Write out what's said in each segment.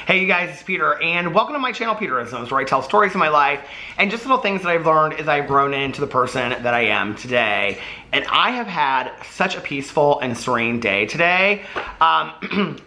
Hey you guys, it's Peter, and welcome to my channel, Peterisms, where I tell stories of my life and just little things that I've learned as I've grown into the person that I am today. And I have had such a peaceful and serene day today.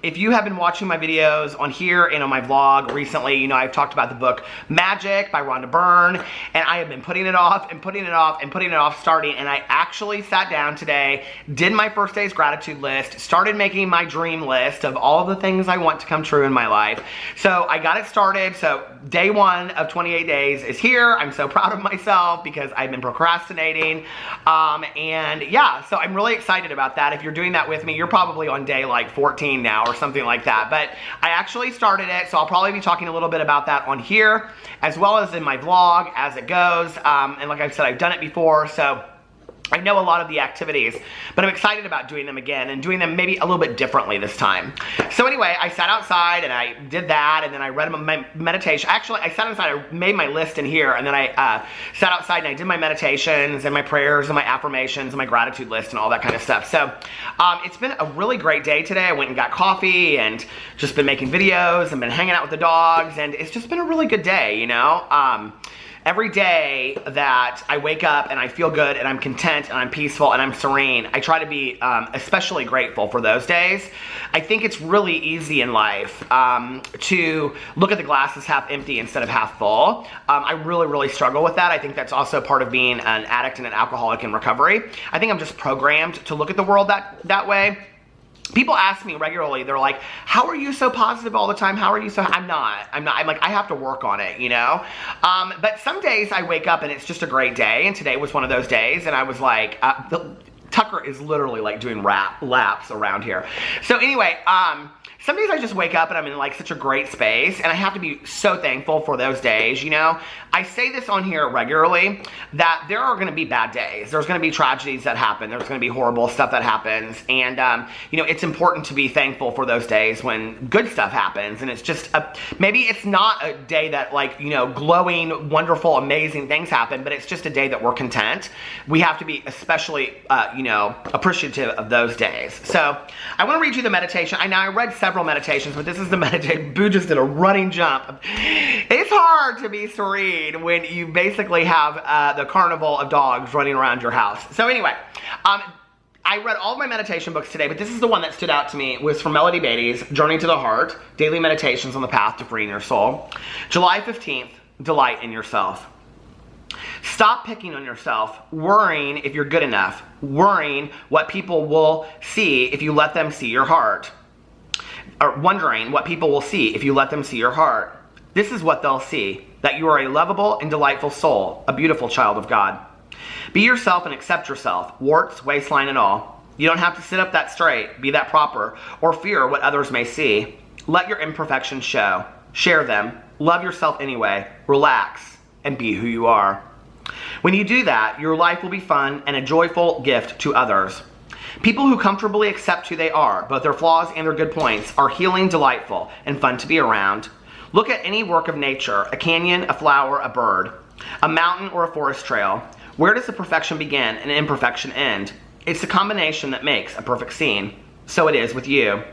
If you have been watching my videos on here and on my vlog recently, you know I've talked about the book Magic by Rhonda Byrne, and I have been putting it off and putting it off and putting it off starting, and I actually sat down today, did my first day's gratitude list, started making my dream list of all of the things I want to come true in my life. So I got it started. So day 1 of 28 days is here. I'm so proud of myself because I've been procrastinating. And yeah, so I'm really excited about that. If you're doing that with me, you're probably on day like 14 now or something like that. But I actually started it, so I'll probably be talking a little bit about that on here as well as in my vlog as it goes. And like I said, I've done it before, so I know a lot of the activities, but I'm excited about doing them again and doing them maybe a little bit differently this time. So anyway, I sat outside and I did that, and then I read my meditation. Actually, I sat outside, I made my list in here, and then I sat outside and I did my meditations and my prayers and my affirmations and my gratitude list and all that kind of stuff. So it's been a really great day today. I went and got coffee and just been making videos and been hanging out with the dogs, and it's just been a really good day, you know? Every day that I wake up and I feel good and I'm content and I'm peaceful and I'm serene, I try to be especially grateful for those days. I think it's really easy in life to look at the glass as half empty instead of half full. I really struggle with that. I think that's also part of being an addict and an alcoholic in recovery. I think I'm just programmed to look at the world that way. People ask me regularly, they're like, how are you so positive all the time? How are you so, I'm not. I'm like, I have to work on it, you know? But some days I wake up and it's just a great day, and today was one of those days, and I was like, Tucker is literally like doing laps around here. So anyway, some days I just wake up and I'm in like such a great space, and I have to be so thankful for those days, you know? I say this on here regularly, that there are gonna be bad days. There's gonna be tragedies that happen. There's gonna be horrible stuff that happens. And, you know, it's important to be thankful for those days when good stuff happens. And it's just, maybe it's not a day that like, you know, glowing, wonderful, amazing things happen, but it's just a day that we're content. We have to be especially, you know, appreciative of those days. So I wanna read you the meditation. I read several meditations, but this is the meditation. Boo just did a running jump. It's hard to be serene when you basically have the carnival of dogs running around your house. So anyway, I read all of my meditation books today, but this is the one that stood out to me. It was from Melody Beatty's Journey to the Heart, Daily Meditations on the Path to Freeing Your Soul. July 15th, delight in yourself. Stop picking on yourself, worrying if you're good enough, worrying what people will see if you let them see your heart. Or wondering what people will see if you let them see your heart. This is what they'll see, that you are a lovable and delightful soul, a beautiful child of God. Be yourself and accept yourself, warts, waistline, and all. You don't have to sit up that straight, be that proper, or fear what others may see. Let your imperfections show. Share them. Love yourself anyway. Relax and be who you are. When you do that, your life will be fun and a joyful gift to others. People who comfortably accept who they are, both their flaws and their good points, are healing, delightful, and fun to be around. Look at any work of nature, a canyon, a flower, a bird, a mountain, or a forest trail. Where does the perfection begin and imperfection end? It's the combination that makes a perfect scene. So it is with you.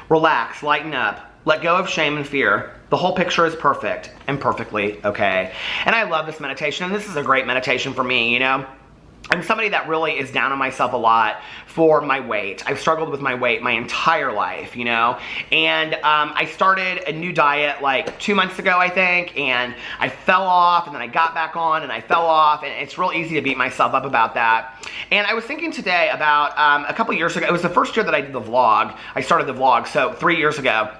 Relax, lighten up, let go of shame and fear. The whole picture is perfect and perfectly okay. And I love this meditation, and this is a great meditation for me, you know? I'm somebody that really is down on myself a lot for my weight. I've struggled with my weight my entire life, you know? And I started a new diet like 2 months ago, I think, and I fell off, and then I got back on, and I fell off, and it's real easy to beat myself up about that. And I was thinking today about a couple years ago, it was the first year that I did the vlog. I started the vlog, so 3 years ago.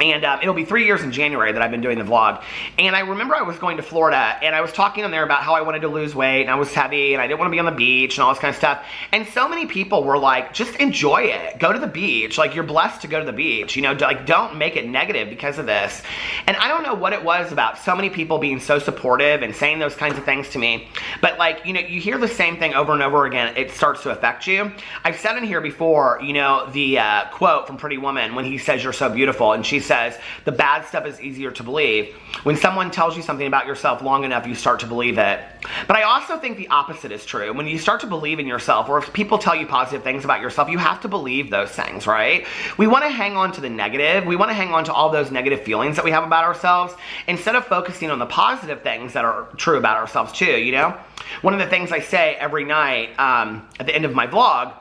And it'll be 3 years in January that I've been doing the vlog. And I remember I was going to Florida, and I was talking on there about how I wanted to lose weight, and I was heavy, and I didn't want to be on the beach, and all this kind of stuff. And so many people were like, just enjoy it. Go to the beach. Like, you're blessed to go to the beach. You know, like, don't make it negative because of this. And I don't know what it was about so many people being so supportive and saying those kinds of things to me. But, like, you know, you hear the same thing over and over again. It starts to affect you. I've said in here before, you know, the quote from Pretty Woman when he says, "You're so beautiful," and she says, the bad stuff is easier to believe. When someone tells you something about yourself long enough, you start to believe it. But I also think the opposite is true. When you start to believe in yourself, or if people tell you positive things about yourself, you have to believe those things, right? We want to hang on to the negative. We want to hang on to all those negative feelings that we have about ourselves instead of focusing on the positive things that are true about ourselves too, you know? One of the things I say every night at the end of my vlog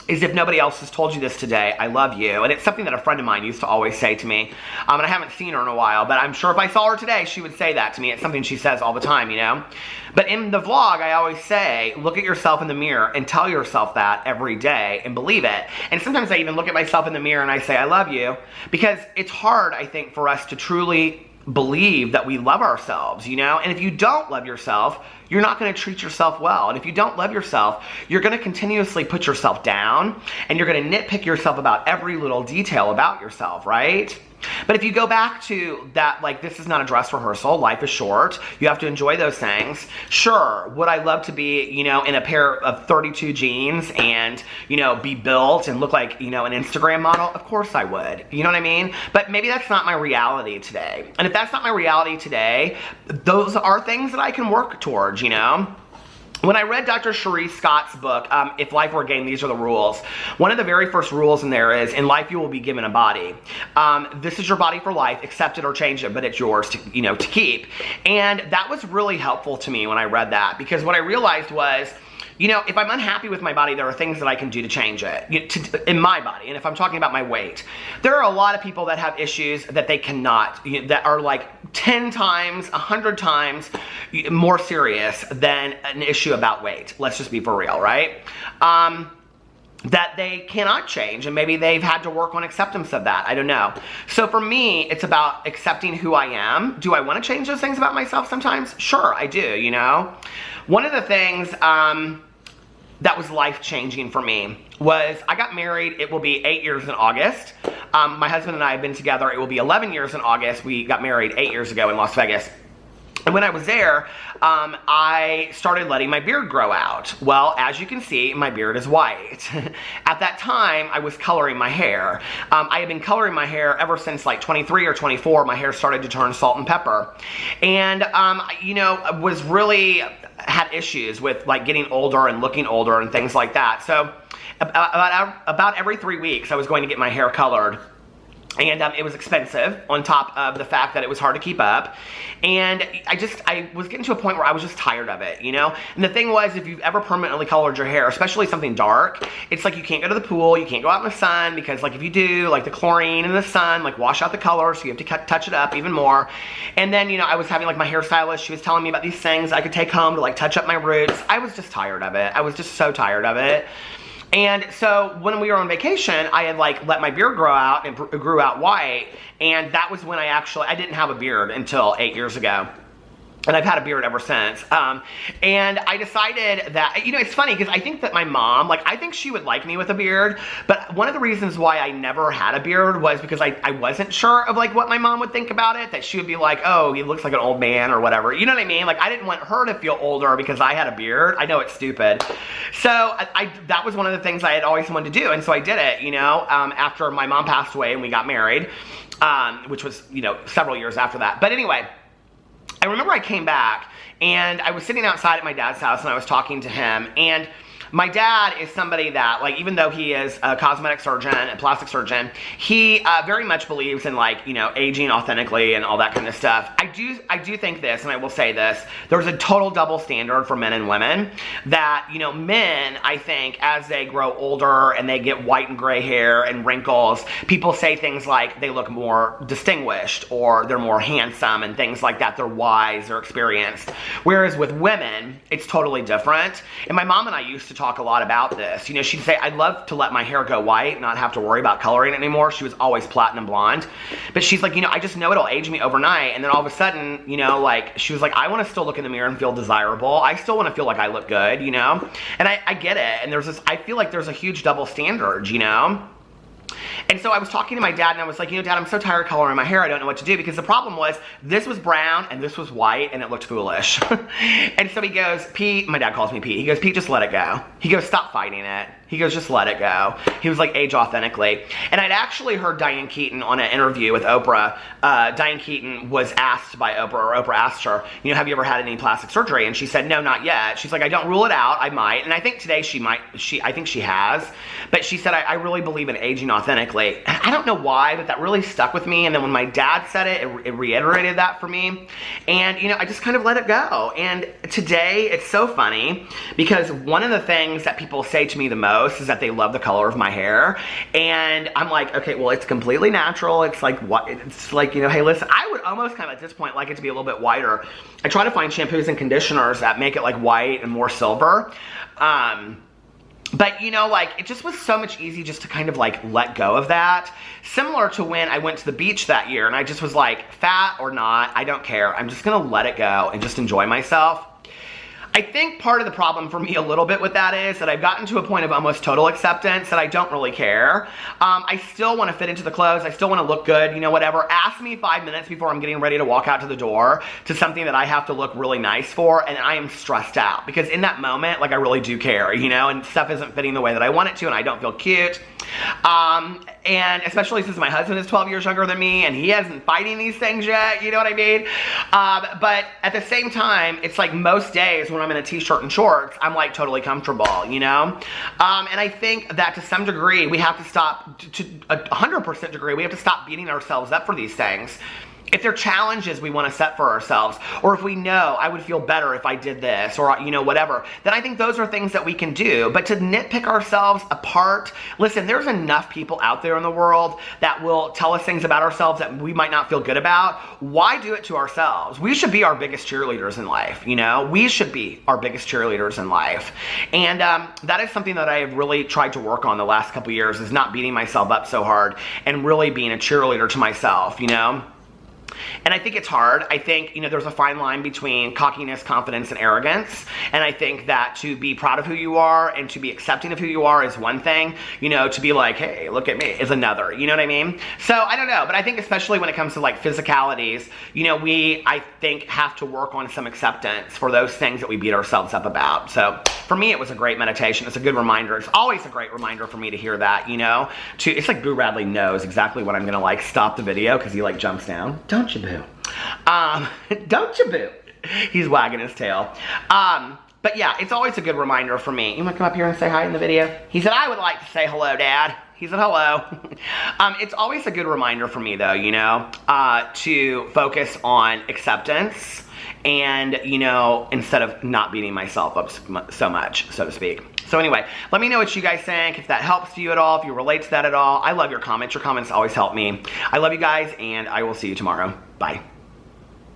is, if nobody else has told you this today, I love you. And it's something that a friend of mine used to always say to me. And I haven't seen her in a while, but I'm sure if I saw her today, she would say that to me. It's something she says all the time, you know? But in the vlog, I always say, look at yourself in the mirror and tell yourself that every day and believe it. And sometimes I even look at myself in the mirror and I say, I love you. Because it's hard, I think, for us to truly believe that we love ourselves, you know? And if you don't love yourself, you're not going to treat yourself well. And if you don't love yourself, you're going to continuously put yourself down, and you're going to nitpick yourself about every little detail about yourself, right? But if you go back to that, like, this is not a dress rehearsal, life is short, you have to enjoy those things. Sure, would I love to be, you know, in a pair of 32 jeans and, you know, be built and look like, you know, an Instagram model? Of course I would, you know what I mean? But maybe that's not my reality today. And if that's not my reality today, those are things that I can work towards, you know? When I read Dr. Cherie Scott's book, If Life Were a Game, These Are the Rules, one of the very first rules in there is, in life you will be given a body. This is your body for life, accept it or change it, but it's yours to, you know, to keep. And that was really helpful to me when I read that, because what I realized was, you know, if I'm unhappy with my body, there are things that I can do to change it, in my body. And if I'm talking about my weight, there are a lot of people that have issues that they cannot, that are like 10 times, 100 times more serious than an issue about weight. Let's just be for real, right? That they cannot change, and maybe they've had to work on acceptance of that. I don't know. So for me, it's about accepting who I am. Do I want to change those things about myself sometimes? Sure, I do, you know? One of the things that was life-changing for me was, I got married. It will be 8 years in August. My husband and I have been together. It will be 11 years in August. We got married 8 years ago in Las Vegas. And when I was there, I started letting my beard grow out. Well, as you can see, my beard is white. At that time, I was coloring my hair. I had been coloring my hair ever since like 23 or 24. My hair started to turn salt and pepper. And, you know, was really had issues with like getting older and looking older and things like that. So about every 3 weeks, I was going to get my hair colored. And it was expensive, on top of the fact that it was hard to keep up. And I was getting to a point where I was just tired of it, you know? And the thing was, if you've ever permanently colored your hair, especially something dark, it's like you can't go to the pool, you can't go out in the sun, because like if you do, like the chlorine in the sun, like wash out the color, so you have to touch it up even more. And then, you know, I was having like my hairstylist, she was telling me about these things I could take home to like touch up my roots. I was just tired of it. I was just so tired of it. And so when we were on vacation, I had like let my beard grow out, and it grew out white. And that was when I didn't have a beard until 8 years ago. And I've had a beard ever since. And I decided that, you know, it's funny because I think that my mom, like, I think she would like me with a beard. But one of the reasons why I never had a beard was because I wasn't sure of, like, what my mom would think about it. That she would be like, oh, he looks like an old man or whatever. You know what I mean? Like, I didn't want her to feel older because I had a beard. I know it's stupid. So that was one of the things I had always wanted to do. And so I did it, you know, after my mom passed away and we got married, which was, you know, several years after that. But anyway, I remember I came back and I was sitting outside at my dad's house and I was talking to him, and my dad is somebody that, like, even though he is a cosmetic surgeon and plastic surgeon, he very much believes in, like, you know, aging authentically and all that kind of stuff. I do think this, and I will say this, there's a total double standard for men and women, that, you know, men, I think, as they grow older and they get white and gray hair and wrinkles, people say things like they look more distinguished or they're more handsome and things like that. They're wise, they're experienced. Whereas with women, it's totally different. And my mom and I used to talk a lot about this. You know, she'd say, I'd love to let my hair go white, not have to worry about coloring it anymore. She was always platinum blonde. But she's like, you know, I just know it'll age me overnight. And then all of a sudden, you know, like, she was like, I want to still look in the mirror and feel desirable. I still want to feel like I look good, you know? And I get it. And there's this, I feel like there's a huge double standard, you know? And so I was talking to my dad, and I was like, you know, Dad, I'm so tired of coloring my hair, I don't know what to do, because the problem was this was brown and this was white, and it looked foolish. And so he goes, Pete, my dad calls me Pete, he goes, Pete, just let it go. He goes, stop fighting it. He goes, just let it go. He was like, age authentically. And I'd actually heard Diane Keaton on an interview with Oprah. Diane Keaton was asked by Oprah, or Oprah asked her, you know, have you ever had any plastic surgery? And she said, no, not yet. She's like, I don't rule it out, I might. And I think today I think she has. But she said, I really believe in aging authentically. And I don't know why, but that really stuck with me. And then when my dad said it, it reiterated that for me. And, you know, I just kind of let it go. And today, it's so funny, because one of the things that people say to me the most is that they love the color of my hair. And I'm like, okay, well, it's completely natural. It's like, what? It's like, you know, hey, listen, I would almost kind of at this point like it to be a little bit whiter. I try to find shampoos and conditioners that make it like white and more silver. But, you know, like, it just was so much easy just to kind of, like, let go of that. Similar to when I went to the beach that year, and I just was like, fat or not, I don't care. I'm just gonna let it go and just enjoy myself. I think part of the problem for me a little bit with that is that I've gotten to a point of almost total acceptance that I don't really care. I still want to fit into the clothes. I still want to look good, you know, whatever. Ask me 5 minutes before I'm getting ready to walk out to the door to something that I have to look really nice for, and I am stressed out. Because in that moment, like, I really do care, you know, and stuff isn't fitting the way that I want it to, and I don't feel cute. And especially since my husband is 12 years younger than me, and he hasn't fighting these things yet, you know what I mean? But at the same time, it's like most days when I'm in a t-shirt and shorts, I'm like totally comfortable, you know? And I think that to some degree, we have to stop, to 100% degree, we have to stop beating ourselves up for these things. If they're challenges we want to set for ourselves, or if we know I would feel better if I did this, or, you know, whatever, then I think those are things that we can do. But to nitpick ourselves apart, listen, there's enough people out there in the world that will tell us things about ourselves that we might not feel good about. Why do it to ourselves? We should be our biggest cheerleaders in life, you know? We should be our biggest cheerleaders in life. And that is something that I have really tried to work on the last couple years, is not beating myself up so hard and really being a cheerleader to myself, you know? And I think it's hard. I think, you know, there's a fine line between cockiness, confidence, and arrogance. And I think that to be proud of who you are and to be accepting of who you are is one thing. You know, to be like, hey, look at me, is another. You know what I mean? So, I don't know. But I think especially when it comes to, like, physicalities, you know, I think, have to work on some acceptance for those things that we beat ourselves up about. So, for me, it was a great meditation. It's a good reminder. It's always a great reminder for me to hear that, you know? It's like Boo Radley knows exactly when I'm going to, like, stop the video because he, like, jumps down. Don't you, Boo? Don't you, Boo? He's wagging his tail. But yeah, it's always a good reminder for me. You want to come up here and say hi in the video? He said, I would like to say hello, Dad. He said, hello. It's always a good reminder for me, though, you know, to focus on acceptance and, you know, instead of not beating myself up so much, so to speak. So anyway, let me know what you guys think, if that helps you at all, if you relate to that at all. I love your comments. Your comments always help me. I love you guys, and I will see you tomorrow. Bye.